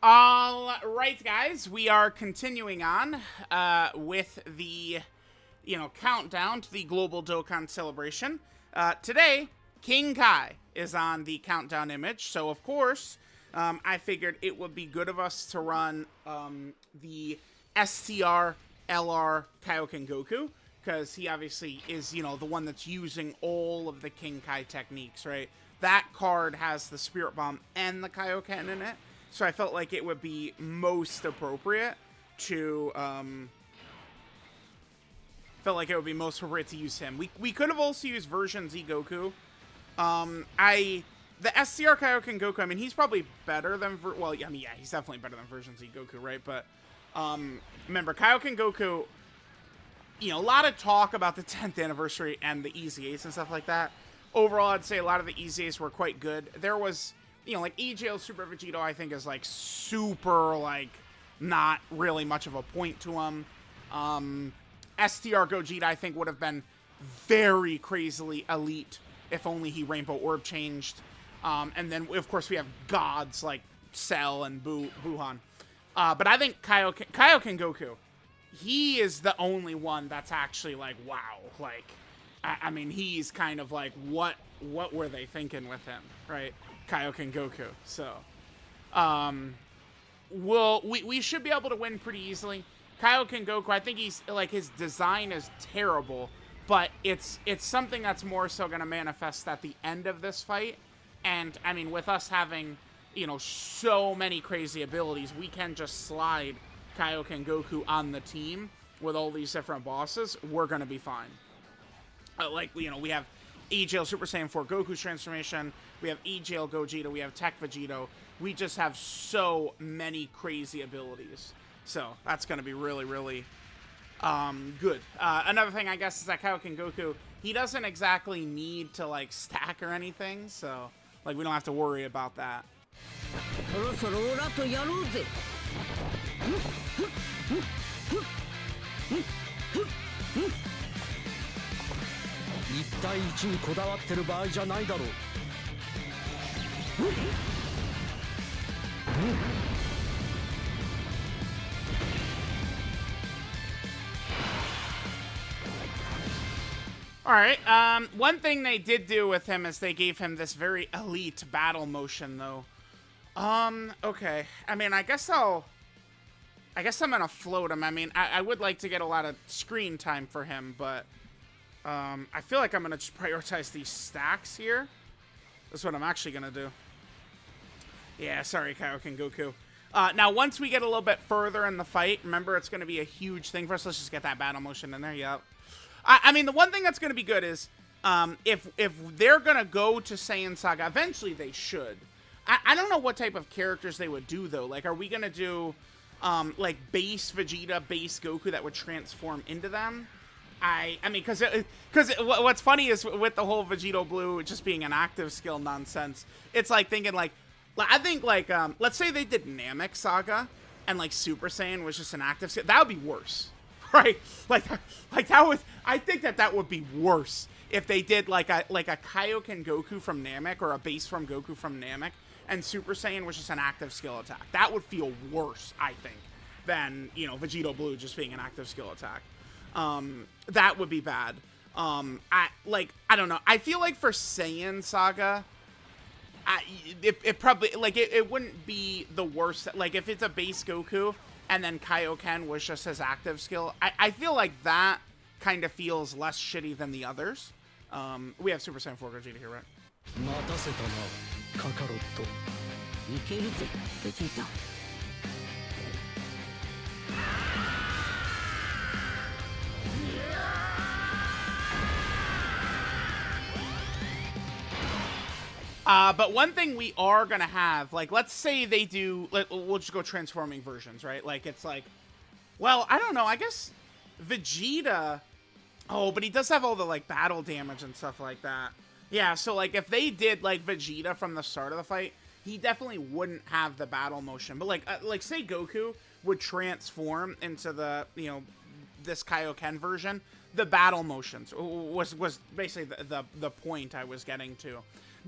All right, guys, we are continuing on with the, countdown to the Global Dokkan celebration. Today, King Kai is on the countdown image, so of course, I figured it would be good of us to run the STR LR Kaioken Goku, because he obviously is, the one that's using all of the King Kai techniques, right? That card has the Spirit Bomb and the Kaioken in it. So I felt like it would be most appropriate to use him. We could have also used version Z Goku. The SCR Kaioken Goku, I mean, he's probably better than he's definitely better than version Z Goku, right? But remember, Kaioken Goku, a lot of talk about the 10th anniversary and the Easy Ace and stuff like that. Overall, I'd say a lot of the Easy Ace were quite good. There was, like EJL Super Vegito, I think is like super, like, not really much of a point to him. STR Gogeta, I think, would have been very crazily elite if only he Rainbow Orb changed. And then, of course, we have gods like Cell and Buhan. But I think Kaioken Goku, he is the only one that's actually like, wow. Like, I mean, he's kind of like, what were they thinking with him, right? Kaioken Goku. So, we should be able to win pretty easily. Kaioken Goku, I think he's like, his design is terrible, but it's something that's more so going to manifest at the end of this fight. And I mean, with us having, so many crazy abilities, we can just slide Kaioken Goku on the team with all these different bosses. We're going to be fine. We have EJL Super Saiyan 4 Goku's transformation. We have EJL Gogeta. We have Tech Vegito. We just have so many crazy abilities. So that's going to be really, really good. Another thing, I guess, is that Kaioken Goku, he doesn't exactly need to, like, stack or anything. So, like, we don't have to worry about that. 一対一にこだわってる場合じゃないだろう。Alright, one thing they did do with him is they gave him this very elite battle motion, though. Okay. I mean, I guess I'm gonna float him. I mean, I would like to get a lot of screen time for him, but I feel like I'm gonna just prioritize these stacks here. That's what I'm actually gonna do. Yeah, sorry, Kaioken Goku. Now, once we get a little bit further in the fight, remember, it's gonna be a huge thing for us. Let's just get that battle motion in there. Yep. I mean, the one thing that's gonna be good is if they're gonna go to Saiyan Saga, eventually they should. I don't know what type of characters they would do, though. Like, are we gonna do like base Vegeta, base Goku that would transform into them? I mean, because what's funny is with the whole Vegito Blue just being an active skill nonsense, it's like thinking like, I think like, let's say they did Namek Saga and like Super Saiyan was just an active skill. That would be worse, right? Like that would, I think that would be worse if they did like a Kaioken Goku from Namek or a base from Goku from Namek and Super Saiyan was just an active skill attack. That would feel worse, I think, than, Vegito Blue just being an active skill attack. That would be bad. I don't know. I feel like for Saiyan Saga, it probably, like, it wouldn't be the worst. Like, if it's a base Goku and then Kaioken was just his active skill, I feel like that kind of feels less shitty than the others. We have Super Saiyan 4 Gogeta here, right? 待たせたな、カカロット。いけるぜ、ベジータ。But one thing we are gonna have, like, let's say they do, we'll just go transforming versions, right? Like, it's like, well, I don't know, I guess Vegeta, oh, but he does have all the, like, battle damage and stuff like that. Yeah, so, like, if they did, like, Vegeta from the start of the fight, he definitely wouldn't have the battle motion. But, like say Goku would transform into the, this Kaioken version, the battle motions was basically the point I was getting to.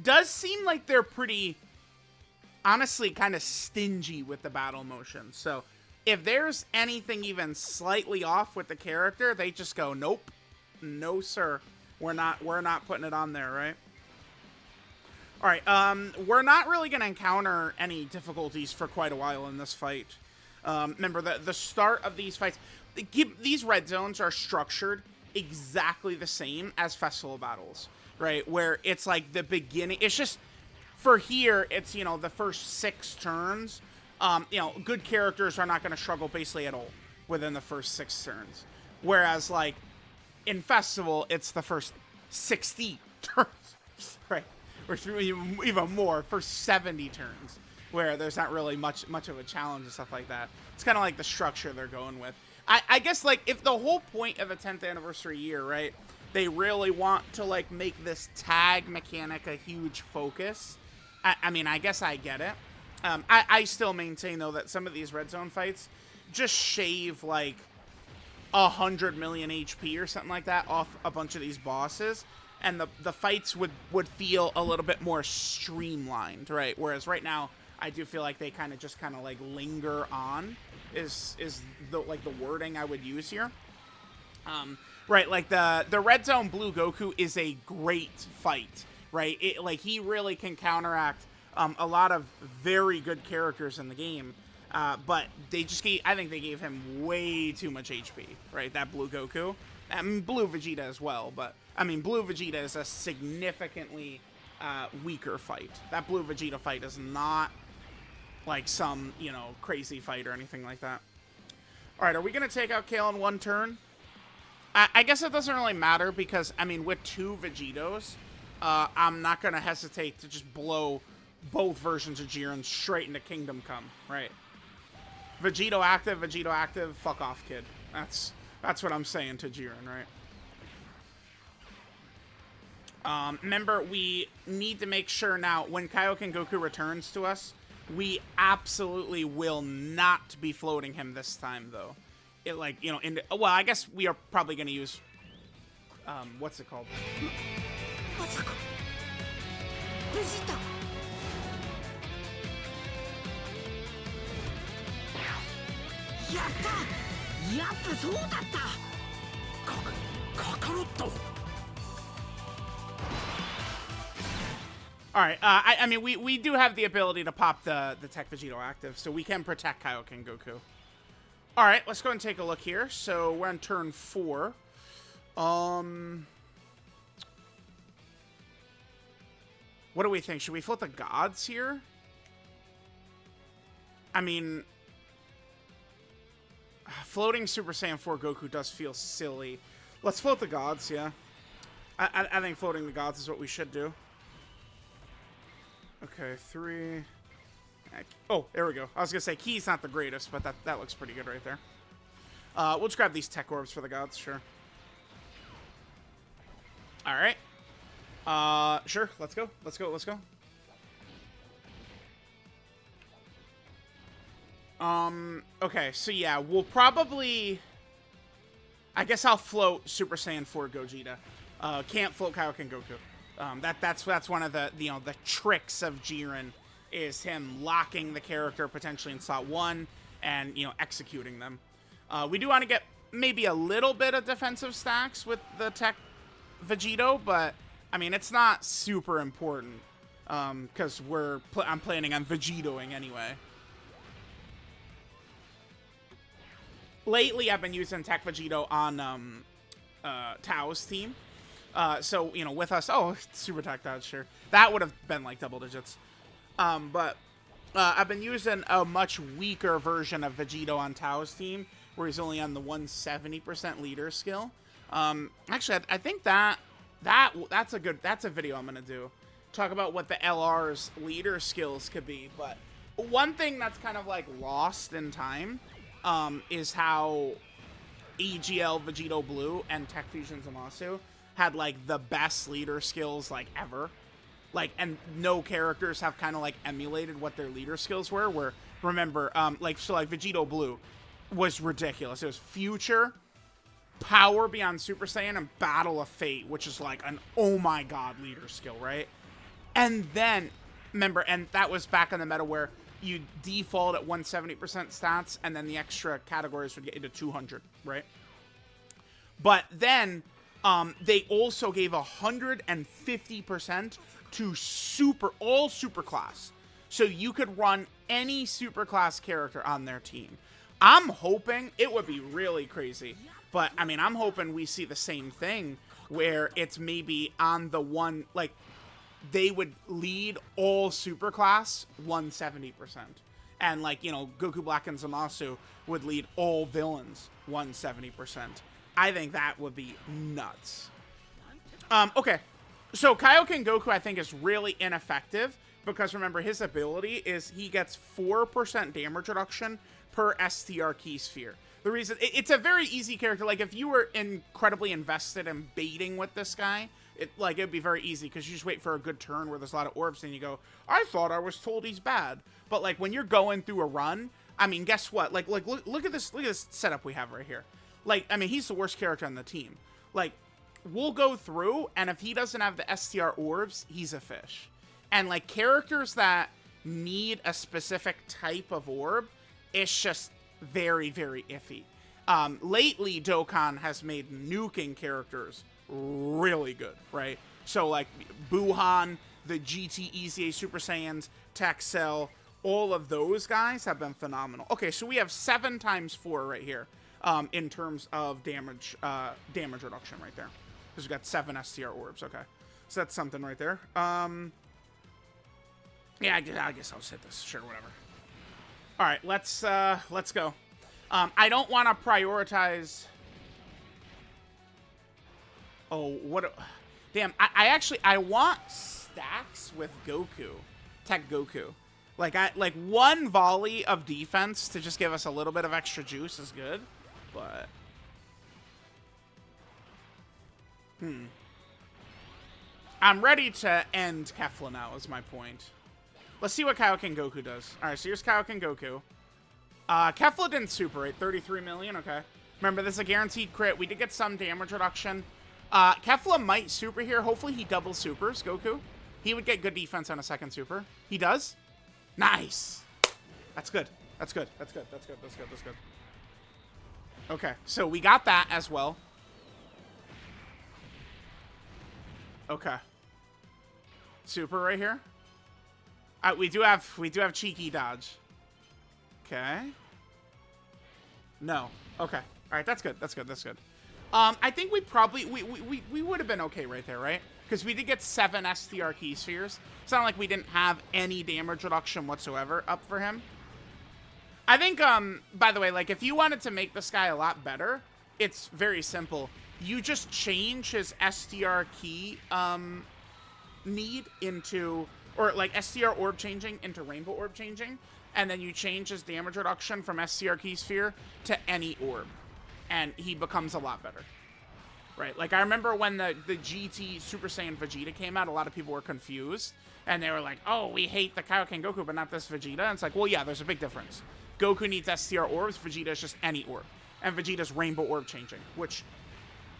Does seem like they're pretty honestly kind of stingy with the battle motion. So if there's anything even slightly off with the character, they just go, nope, no sir, we're not putting it on there, right? All right, we're not really gonna encounter any difficulties for quite a while in this fight. Remember the start of these fights, these red zones are structured exactly the same as festival battles, right? Where it's like the beginning, it's just, for here, it's, you know, the first 6 turns. You know, good characters are not going to struggle basically at all within the first 6 turns. Whereas, like, in Festival, it's the first 60 turns, right? Or even more, first 70 turns, where there's not really much of a challenge and stuff like that. It's kind of like the structure they're going with. I guess, like, if the whole point of the 10th anniversary year, right, they really want to, like, make this tag mechanic a huge focus, I mean, I guess I get it. I still maintain, though, that some of these red zone fights just shave, like, 100 million HP or something like that off a bunch of these bosses, and the fights would feel a little bit more streamlined, right? Whereas right now, I do feel like they kind of like linger on, is the wording I would use here. Right, like the red zone blue Goku is a great fight. Right, like he really can counteract a lot of very good characters in the game, but I think they gave him way too much HP. Right, that blue Goku, I mean blue Vegeta as well, but I mean blue Vegeta is a significantly weaker fight. That blue Vegeta fight is not like some, you know, crazy fight or anything like that. All right, are we gonna take out Kale in one turn? I guess it doesn't really matter because I mean with 2 Vegetos. I'm not going to hesitate to just blow both versions of Jiren straight into Kingdom Come, right? Vegito active, fuck off, kid. That's what I'm saying to Jiren, right? Remember, we need to make sure now, when Kaioken Goku returns to us, we absolutely will not be floating him this time, though. It, like, you know, well, I guess we are probably going to use, what's it called? まさかベジータやったやっぱそうだったカカロット All right, I mean, we do have the ability to pop the Tech Vegito active, so we can protect Kaioken Goku. All right, let's go and take a look here. So we're on turn 4. What do we think? Should we float the gods here? I mean, floating Super Saiyan 4 Goku does feel silly. Let's float the gods, yeah. I think floating the gods is what we should do. Okay, 3. Oh, there we go. I was going to say, Key's not the greatest, but that looks pretty good right there. We'll just grab these tech orbs for the gods, sure. All right. Sure, let's go. Okay, so yeah, we'll probably, I guess I'll float Super Saiyan 4 Gogeta. Can't float Kaioken Goku. That's one of the, you know, the tricks of Jiren, is him locking the character potentially in slot 1 and, you know, executing them. We do want to get maybe a little bit of defensive stacks with the Tech Vegito, but I mean, it's not super important, because I'm planning on Vegitoing anyway. Lately, I've been using Tech Vegito on Tao's team. So, you know, with us, Super Tech Tao, sure. That would have been like double digits. But I've been using a much weaker version of Vegito on Tao's team, where he's only on the 170% leader skill. Actually, I think that's a video I'm gonna do. Talk about what the LR's leader skills could be. But one thing that's kind of like lost in time is how EGL Vegito Blue and Tech Fusion Zamasu had like the best leader skills like ever. Like, and no characters have kind of like emulated what their leader skills were. Where, remember, like Vegito Blue was ridiculous. It was Future, Power Beyond Super Saiyan, and Battle of Fate, which is like an oh my god leader skill, right? And then Remember, and that was back in the meta where you default at 170% stats, and then the extra categories would get you to 200, right? But then they also gave 150% to all superclass. So you could run any superclass character on their team. I'm hoping it would be really crazy. But, I mean, I'm hoping we see the same thing where it's maybe on the one, like, they would lead all superclass 170%. And, like, you know, Goku Black and Zamasu would lead all villains 170%. I think that would be nuts. Okay. So Kaioken Goku, I think, is really ineffective because, remember, his ability is he gets 4% damage reduction per STR key sphere. The reason, it's a very easy character. Like, if you were incredibly invested in baiting with this guy, it'd be very easy because you just wait for a good turn where there's a lot of orbs and you go, I thought I was told he's bad. But, like, when you're going through a run, I mean, guess what? Like look at this setup we have right here. Like, I mean, he's the worst character on the team. Like, we'll go through, and if he doesn't have the STR orbs, he's a fish. And, like, characters that need a specific type of orb, it's just very, very iffy. Lately, Dokkan has made nuking characters really good, right? So, like, Buhan, the GT EZA Super Saiyans, Texel, all of those guys have been phenomenal. Okay, so we have 7 times 4 right here. In terms of damage reduction right there. Because we've got 7 STR orbs, okay. So that's something right there. Yeah, I guess I'll just hit this. Sure, whatever. Alright, let's go. I don't want to prioritize... Oh, what... Damn, I want stacks with Goku. Tech Goku. Like, one volley of defense to just give us a little bit of extra juice is good. But... I'm ready to end Kefla now, is my point. Let's see what Kaioken Goku does. Alright, so here's Kaioken Goku. Kefla didn't super rate. 33 million, okay. Remember, this is a guaranteed crit. We did get some damage reduction. Kefla might super here. Hopefully he double supers, Goku. He would get good defense on a second super. He does? Nice! That's good. That's good. That's good. That's good. That's good. That's good. Okay, so we got that as well. Okay. Super right here. We do have cheeky dodge. Okay. No. Okay. All right, that's good. That's good. That's good. I think we probably we would have been okay right there, right? Because we did get 7 STR key spheres. It's not like we didn't have any damage reduction whatsoever up for him. I think, by the way, like, if you wanted to make this guy a lot better, it's very simple. You just change his STR key, need into, or, like, STR orb changing into rainbow orb changing, and then you change his damage reduction from STR key sphere to any orb, and he becomes a lot better. Right, like, I remember when the GT Super Saiyan Vegeta came out, a lot of people were confused, and they were like, oh, we hate the Kaioken Goku, but not this Vegeta, and it's like, well, yeah, there's a big difference. Goku needs STR orbs, Vegeta is just any orb. And Vegeta's rainbow orb changing, which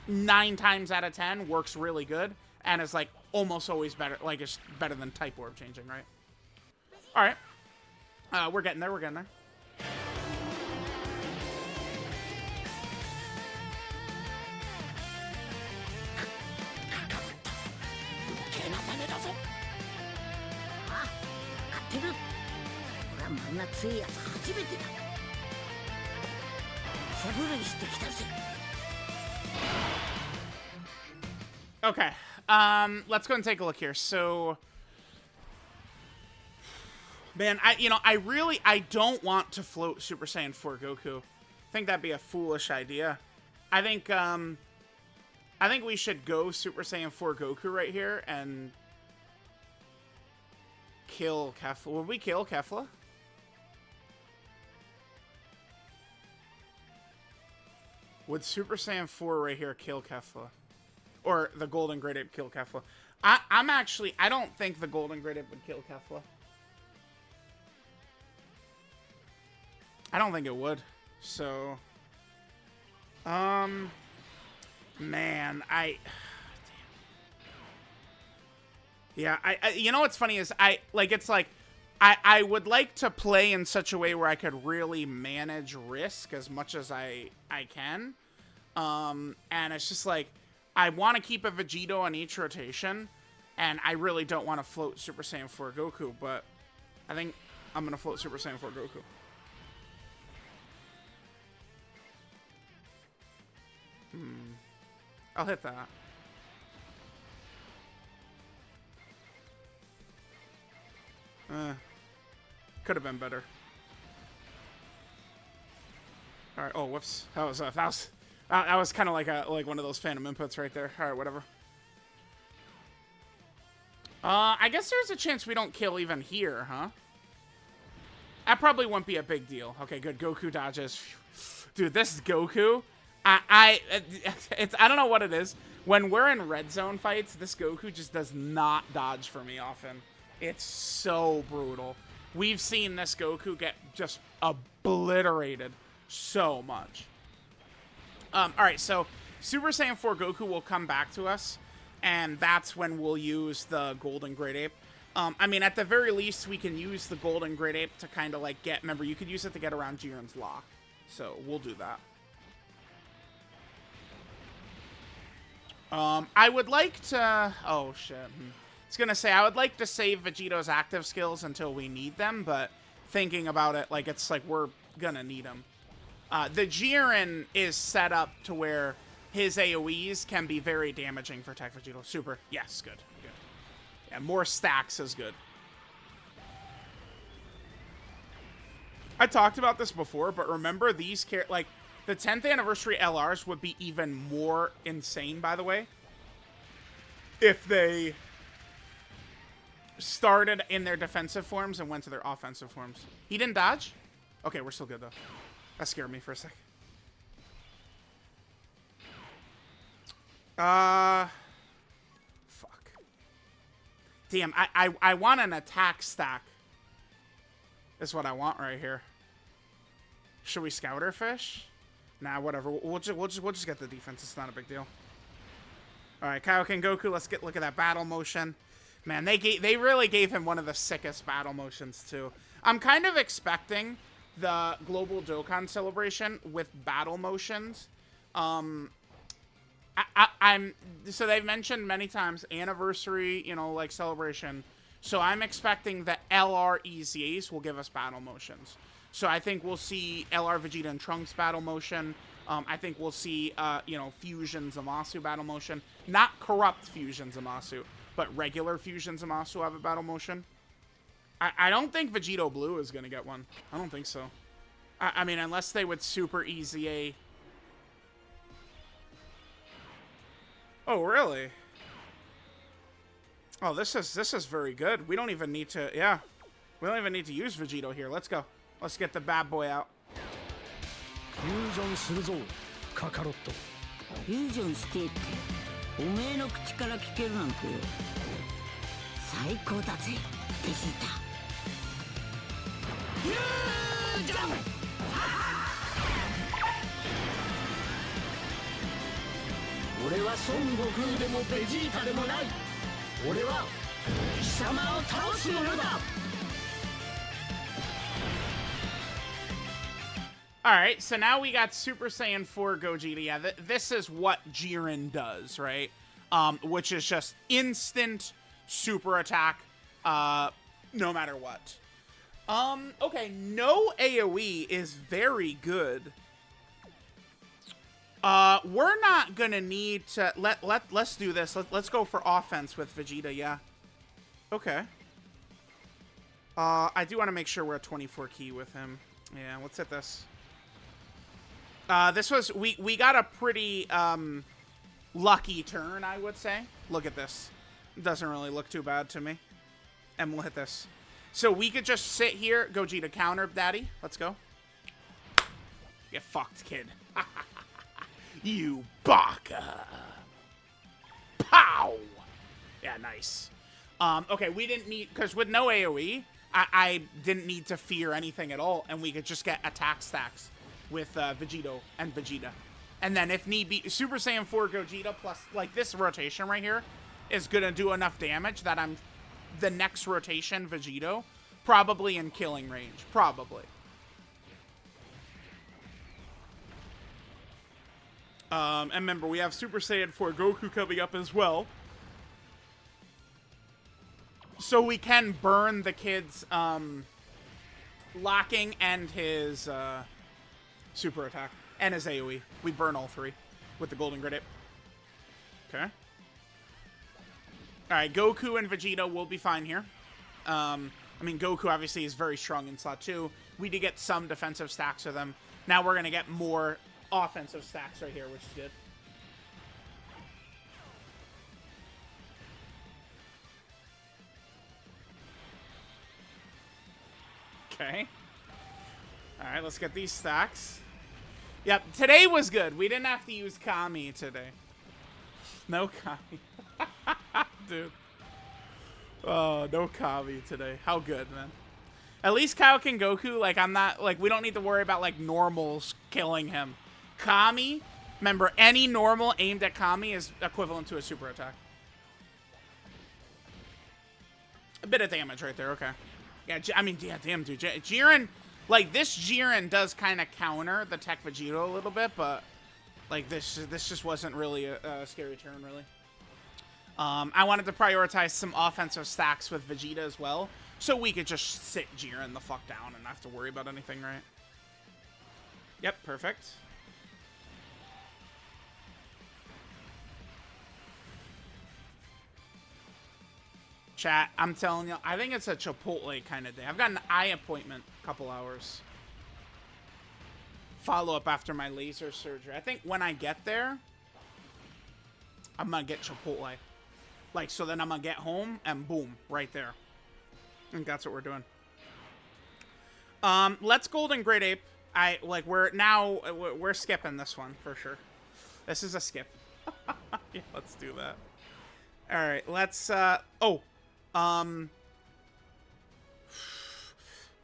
9 times out of 10 works really good, and is, like, almost always better, like, it's better than type orb changing, right? Alright. We're getting there, we're getting there. Okay, let's go and take a look here. So, man, I don't want to float Super Saiyan 4 Goku. I think that'd be a foolish idea. I think we should go Super Saiyan 4 Goku right here and kill Kefla. Would we kill Kefla? Would Super Saiyan 4 right here kill Kefla? Or the Golden Great Ape kill Kefla? I don't think the Golden Great Ape would kill Kefla. I don't think it would. So, man, Yeah, you know what's funny is I would like to play in such a way where I could really manage risk as much as I can. And it's just like, I want to keep a Vegito on each rotation, and I really don't want to float Super Saiyan 4 Goku, but I think I'm going to float Super Saiyan 4 Goku. I'll hit that. Could have been better. All right. Oh, whoops. That was kind of like one of those phantom inputs right there. All right, whatever. I guess there's a chance we don't kill even here, huh? That probably won't be a big deal. Okay, good. Goku dodges. Dude, this is Goku. I don't know what it is. When we're in red zone fights, this Goku just does not dodge for me often. It's so brutal. We've seen this Goku get just obliterated so much. Alright, so Super Saiyan 4 Goku will come back to us, and that's when we'll use the Golden Great Ape. I mean, at the very least, we can use the Golden Great Ape to kind of like get... Remember, you could use it to get around Jiren's lock. So, we'll do that. I would like to... Oh, shit. I was gonna say, I would like to save Vegito's active skills until we need them, but thinking about it, like, it's like we're gonna need them. The Jiren is set up to where his AoEs can be very damaging for Tech Vegito. Super. Yes, good. Good. Yeah, more stacks is good. I talked about this before, but remember these like the 10th anniversary LRs would be even more insane, by the way, if they started in their defensive forms and went to their offensive forms. He didn't dodge? Okay, we're still good, though. That scared me for a sec. Fuck. Damn, I want an attack stack. That's what I want right here. Should we Scouter Fish? Nah, whatever. We'll just get the defense. It's not a big deal. All right, Kaioken Goku. Let's look at that battle motion. Man, they really gave him one of the sickest battle motions too. I'm kind of expecting the Global Dokkan celebration with battle motions. So they've mentioned many times anniversary, you know, like celebration. So I'm expecting the LR EZAs will give us battle motions. So I think we'll see LR Vegeta and Trunks battle motion. I think we'll see, you know, Fusion Zamasu battle motion. Not corrupt Fusion Zamasu, but regular Fusion Zamasu have a battle motion. I don't think Vegito Blue is going to get one. I don't think so. I mean, unless they would super EZA. Oh, really? Oh, this is very good. We don't even need to, yeah. We don't even need to use Vegito here. Let's go. Let's get the bad boy out. フュージョンするぞカカロット。フュージョンしてっておめえの口から聞けるなんて最高だぜベジータ。フュージョン。俺は孫悟空でもベジータでもない。俺は貴様を倒す者だ。Alright, so now we got Super Saiyan 4 Gogeta. Yeah, this is what Jiren does, right? Which is just instant super attack, no matter what. Okay, no AoE is very good. We're not gonna need to... Let's do this. Let's go for offense with Vegeta, yeah. Okay. I do want to make sure we're at 24 key with him. Yeah, let's hit this. This was... We got a pretty, lucky turn, I would say. Look at this. It doesn't really look too bad to me. And we'll hit this. So we could just sit here. Gogeta counter, daddy. Let's go. Get fucked, kid. You baka. Pow! Yeah, nice. Okay, we didn't need... Because with no AoE, I didn't need to fear anything at all. And we could just get attack stacks with Vegito and Vegeta. And then if need be, Super Saiyan 4 Gogeta plus, like, this rotation right here is going to do enough damage that I'm the next rotation Vegito probably in killing range. Probably. And remember, we have Super Saiyan 4 Goku coming up as well. So we can burn the kid's locking and his super attack. And his AoE. We burn all three with the Golden Grid Ape. Okay. Alright, Goku and Vegeta will be fine here. I mean, Goku obviously is very strong in slot 2. We did get some defensive stacks with him. Now we're going to get more offensive stacks right here, which is good. Okay. Alright, let's get these stacks. Yep, today was good. We didn't have to use Kami today. No Kami. Dude. Oh, no Kami today. How good, man. At least Kaioken Goku, like, I'm not, like, we don't need to worry about, like, normals killing him. Kami, remember, any normal aimed at Kami is equivalent to a super attack. A bit of damage right there, okay. Yeah, I mean, yeah, damn, dude. Jiren, like, this Jiren does kind of counter the Tech Vegito a little bit, but, like, this just wasn't really a scary turn, really. I wanted to prioritize some offensive stacks with Vegeta as well, so we could just sit Jiren the fuck down and not have to worry about anything, right? Yep, perfect. Chat, I'm telling you, I think it's a Chipotle kind of day. I've got an eye appointment, couple hours. Follow-up after my laser surgery. I think when I get there, I'm going to get Chipotle. Like, so then I'm going to get home, and boom, right there. I think that's what we're doing. Let's Golden Great Ape. We're skipping this one, for sure. This is a skip. Yeah, let's do that. Alright, let's,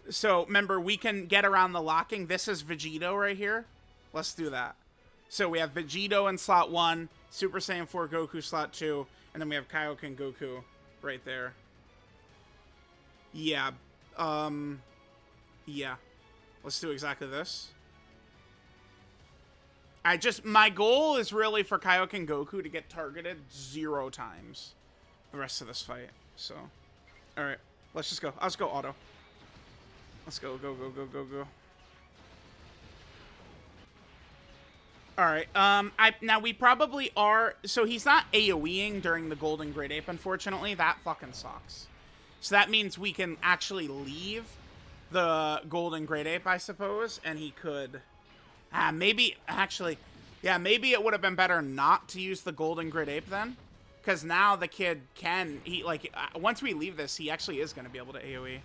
so, remember, we can get around the locking. This is Vegito right here. Let's do that. So, we have Vegito in slot 1, Super Saiyan 4 Goku slot 2, and then we have Kaioken Goku right there. Yeah. Yeah. Let's do exactly this. My goal is really for Kaioken Goku to get targeted 0 times the rest of this fight. So, alright. Let's just go. Let's go auto. Let's go, go, go, go, go, go. Alright, now we probably are... So he's not AoEing during the Golden Great Ape, unfortunately. That fucking sucks. So that means we can actually leave the Golden Great Ape, I suppose, and he could... maybe, actually... Yeah, maybe it would have been better not to use the Golden Great Ape then. Because now the kid can... once we leave this, he actually is going to be able to AoE.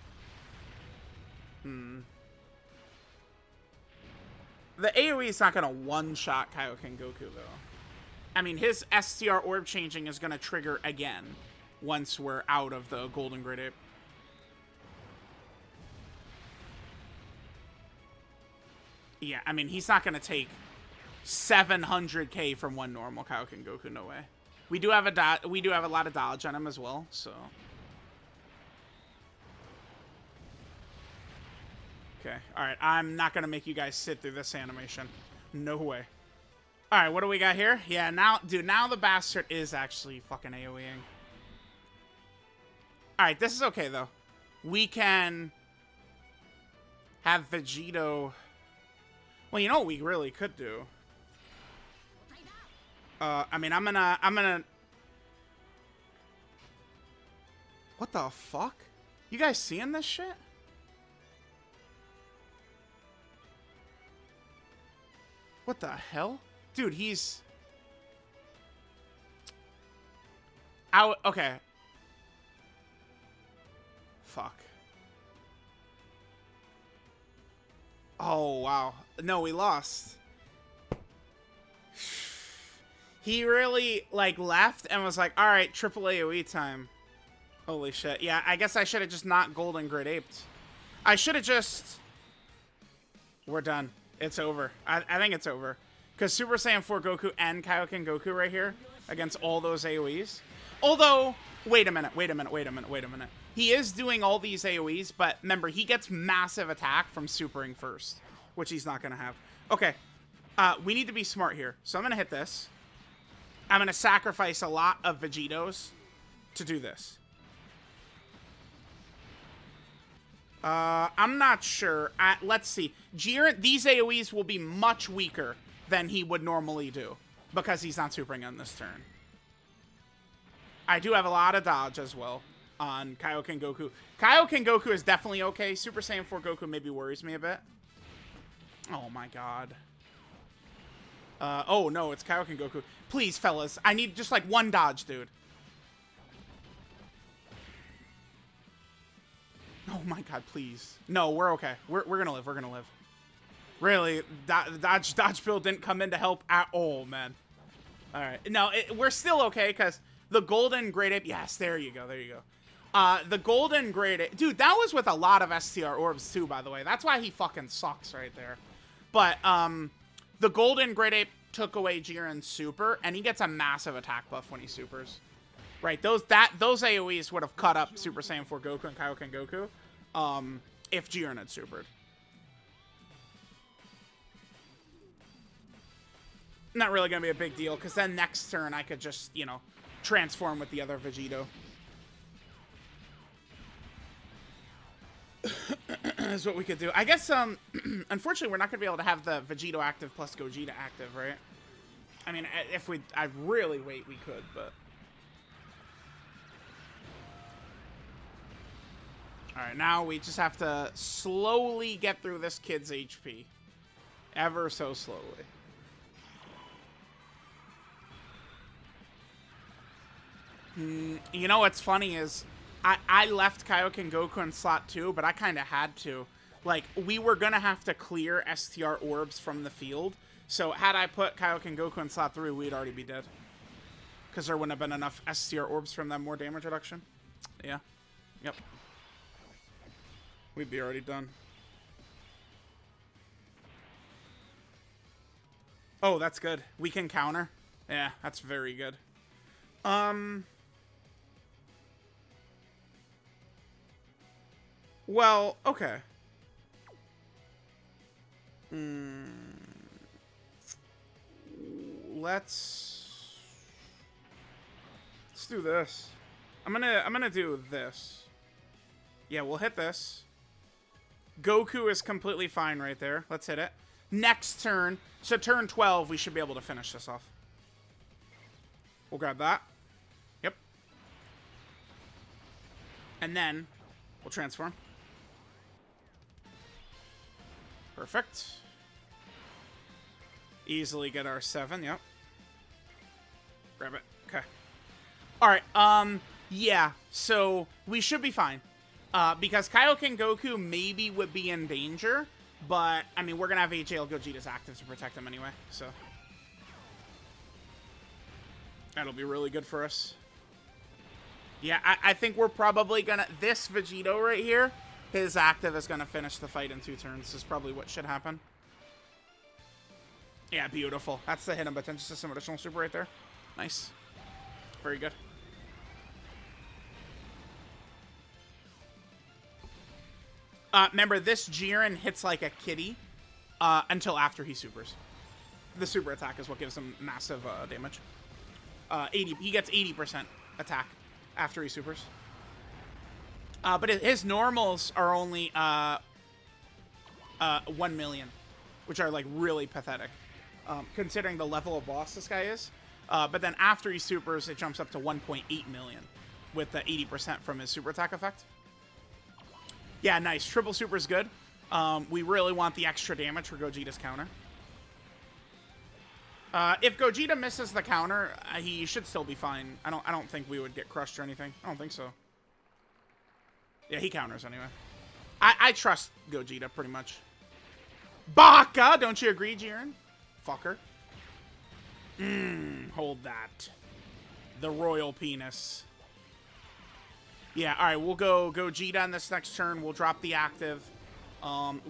The AoE is not going to one-shot Kaioken Goku, though. I mean, his STR orb changing is going to trigger again once we're out of the Golden Great Ape. Yeah, I mean, he's not going to take 700k from one normal Kaioken Goku, no way. We do have a lot of dodge on him as well, so... Okay, alright, I'm not gonna make you guys sit through this animation. No way. Alright, what do we got here? Yeah, now, dude, now the bastard is actually fucking AoEing. Alright, this is okay, though. We can have Vegito... Well, you know what we really could do? I mean, I'm gonna... What the fuck? You guys seeing this shit? What the hell? Dude, he's... out. Okay. Fuck. Oh, wow. No, we lost. He really, like, left and was like, alright, triple AoE time. Holy shit. Yeah, I guess I should have just not Golden Grid Aped. I should have just... We're done. It's over. I think it's over. Because Super Saiyan 4 Goku and Kaioken Goku right here against all those AoEs. Although, wait a minute. He is doing all these AoEs, but remember, he gets massive attack from supering first, which he's not going to have. Okay, we need to be smart here. So I'm going to hit this. I'm going to sacrifice a lot of Vegetos to do this. I'm not sure. Let's see. Jiren, these AoEs will be much weaker than he would normally do because he's not supering on this turn. I do have a lot of dodge as well on Kaioken Goku. Kaioken Goku is definitely okay. Super Saiyan 4 Goku maybe worries me a bit. Oh my god. Oh no, it's Kaioken Goku. Please, fellas. I need just like one dodge, dude. Oh my god, please. No, we're okay. We're gonna live. We're gonna live. Really, dodge build didn't come in to help at all, man. All right. No, we're still okay because the golden great ape. Yes, there you go. There you go. The golden great ape. Dude, that was with a lot of STR orbs too, by the way. That's why he fucking sucks right there. But the golden great ape took away Jiren's super, and he gets a massive attack buff when he supers. Right, those AoEs would have cut up Super Saiyan 4 Goku and Kaioken Goku if Jiren had supered. Not really going to be a big deal, because then next turn I could just, you know, transform with the other Vegito. Is what we could do. I guess, unfortunately, we're not going to be able to have the Vegito active plus Gogeta active, right? I mean, if I really wait, we could, but... Alright, now we just have to slowly get through this kid's HP. Ever so slowly. You know what's funny is, I left Kaioken Goku in slot 2, but I kind of had to. Like, we were going to have to clear STR orbs from the field. So had I put Kaioken Goku in slot 3, we'd already be dead. Because there wouldn't have been enough STR orbs from that more damage reduction. Yeah. Yep. We'd be already done. Oh, that's good. We can counter. Yeah, that's very good. Well, okay. Let's do this. I'm gonna do this. Yeah, we'll hit this. Goku is completely fine right there. Let's hit it. Next turn, so turn 12, we should be able to finish this off. We'll grab that. Yep. And then we'll transform. Perfect. Easily get our 7, yep. Grab it. Okay. Alright, yeah, so we should be fine. Because Kaioken Goku maybe would be in danger, but, I mean, we're gonna have HAL Gogeta's active to protect him anyway, so. That'll be really good for us. Yeah, I think we're probably gonna, this Vegito right here, his active is gonna finish the fight in 2 turns. This is probably what should happen. Yeah, beautiful. That's the hidden potential system additional super right there. Nice. Very good. Remember, this Jiren hits like a kitty until after he supers. The super attack is what gives him massive damage. He gets 80% attack after he supers. But his normals are only 1 million, which are like really pathetic, considering the level of boss this guy is. But then after he supers, it jumps up to 1.8 million with the 80% from his super attack effect. Yeah, nice. Triple super is good. We really want the extra damage for Gogeta's counter. If Gogeta misses the counter, he should still be fine. I don't think we would get crushed or anything. I don't think so. Yeah, he counters anyway. I trust Gogeta pretty much. Baka! Don't you agree, Jiren? Fucker. Hold that. The royal penis. Yeah, alright, we'll go Gogeta on this next turn. We'll drop the active.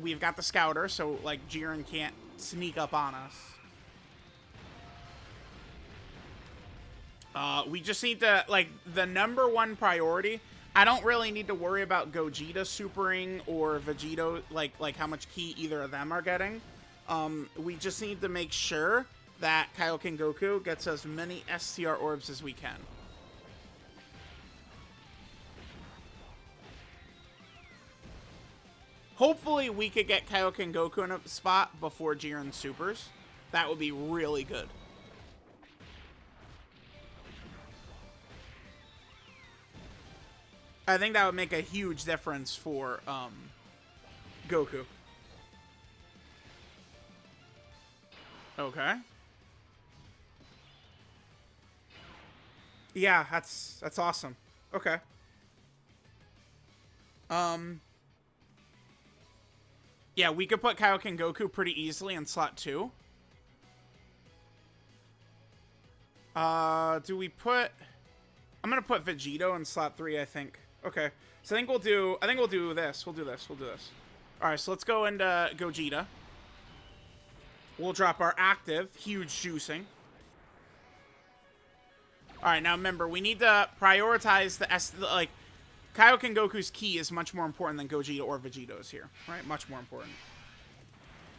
We've got the Scouter, so, like, Jiren can't sneak up on us. We just need to, like, the number one priority. I don't really need to worry about Gogeta supering or Vegito, like how much ki either of them are getting. We just need to make sure that Kaioken Goku gets as many STR orbs as we can. Hopefully we could get Kaioken Goku in a spot before Jiren supers. That would be really good. I think that would make a huge difference for Goku. Okay. Yeah, that's awesome. Okay. Yeah, we could put Kaioken Goku pretty easily in slot 2. Do we put... I'm gonna put Vegito in slot 3, I think. Okay. So I think we'll do this. We'll do this. Alright, so let's go into Gogeta. We'll drop our active, huge juicing. Alright, now remember, we need to prioritize like, Kaioken Goku's ki is much more important than Gogeta or Vegito's here, right? Much more important.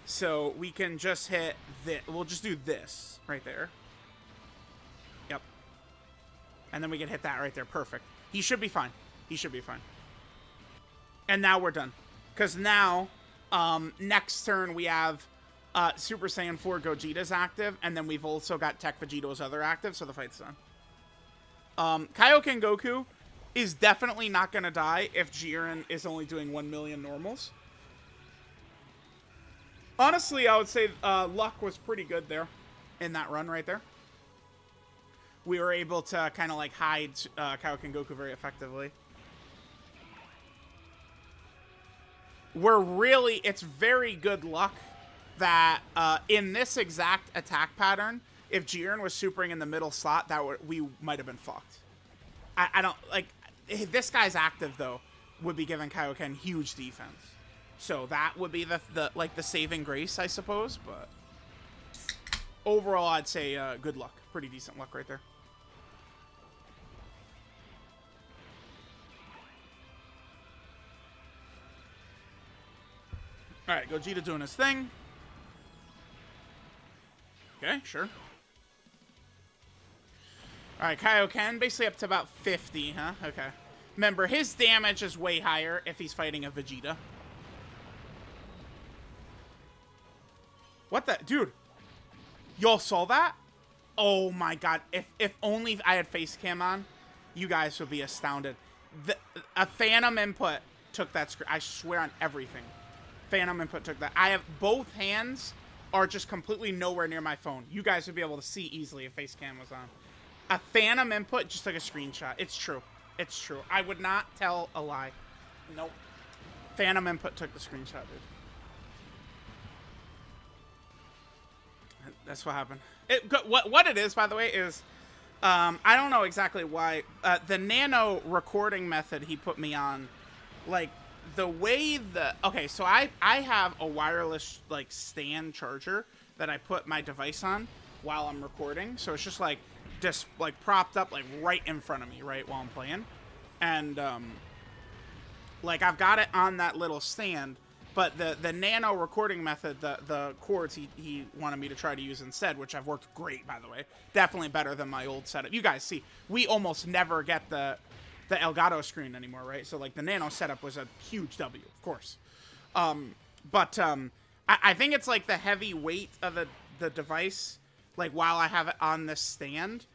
So we can just hit this. We'll just do this right there. Yep. And then we can hit that right there. Perfect. He should be fine. He should be fine. And now we're done. Because now, next turn we have Super Saiyan 4 Gogeta's active, and then we've also got Tech Vegito's other active, so the fight's done. Kaioken Goku is definitely not going to die if Jiren is only doing 1 million normals. Honestly, I would say luck was pretty good there in that run right there. We were able to kind of like hide Kaioken Goku very effectively. It's very good luck that in this exact attack pattern, if Jiren was supering in the middle slot, we might have been fucked. I don't, like, this guy's active, though, would be giving Kaioken huge defense. So that would be the saving grace, I suppose, but overall, I'd say good luck. Pretty decent luck right there. Alright, Gogeta doing his thing. Okay, sure. Alright, Kaioken, basically up to about 50, huh? Okay. Remember, his damage is way higher if he's fighting a Vegeta. What the? Dude. Y'all saw that? Oh my god. If only I had face cam on, you guys would be astounded. A Phantom Input took that screen. I swear on everything. Phantom Input took that. I have both hands are just completely nowhere near my phone. You guys would be able to see easily if face cam was on. A Phantom Input just took a screenshot. It's true. It's true. I would not tell a lie. Nope. Phantom Input took the screenshot, dude. That's what happened. What it is, by the way, is I don't know exactly why. The nano recording method he put me on, like, the way okay, so I have a wireless, like, stand charger that I put my device on while I'm recording. So it's just like propped up, like, right in front of me, right, while I'm playing. And like, I've got it on that little stand, but the nano recording method, the cords he wanted me to try to use instead, which I've worked great, by the way. Definitely better than my old setup. You guys see, we almost never get the Elgato screen anymore, right? So, like, the nano setup was a huge W, of course. I think it's, like, the heavy weight of the device, like, while I have it on this stand,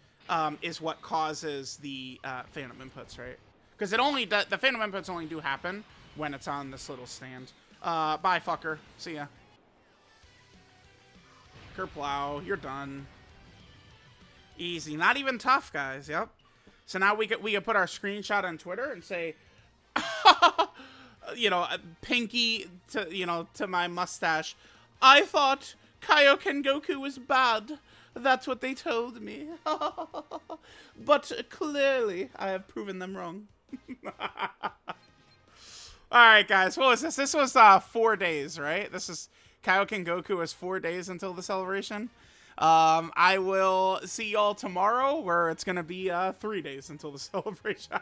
is what causes the Phantom Inputs, right? Because the Phantom Inputs only do happen when it's on this little stand. Bye, fucker. See ya. Kerplow, you're done. Easy. Not even tough, guys. Yep. So now we could put our screenshot on Twitter and say, you know, pinky to my mustache. I thought Kaioken Goku was bad. That's what they told me. But clearly, I have proven them wrong. Alright, guys. What was this? This was 4 days, right? This is Kaioken Goku was 4 days until the celebration. I will see y'all tomorrow, where it's gonna be 3 days until the celebration.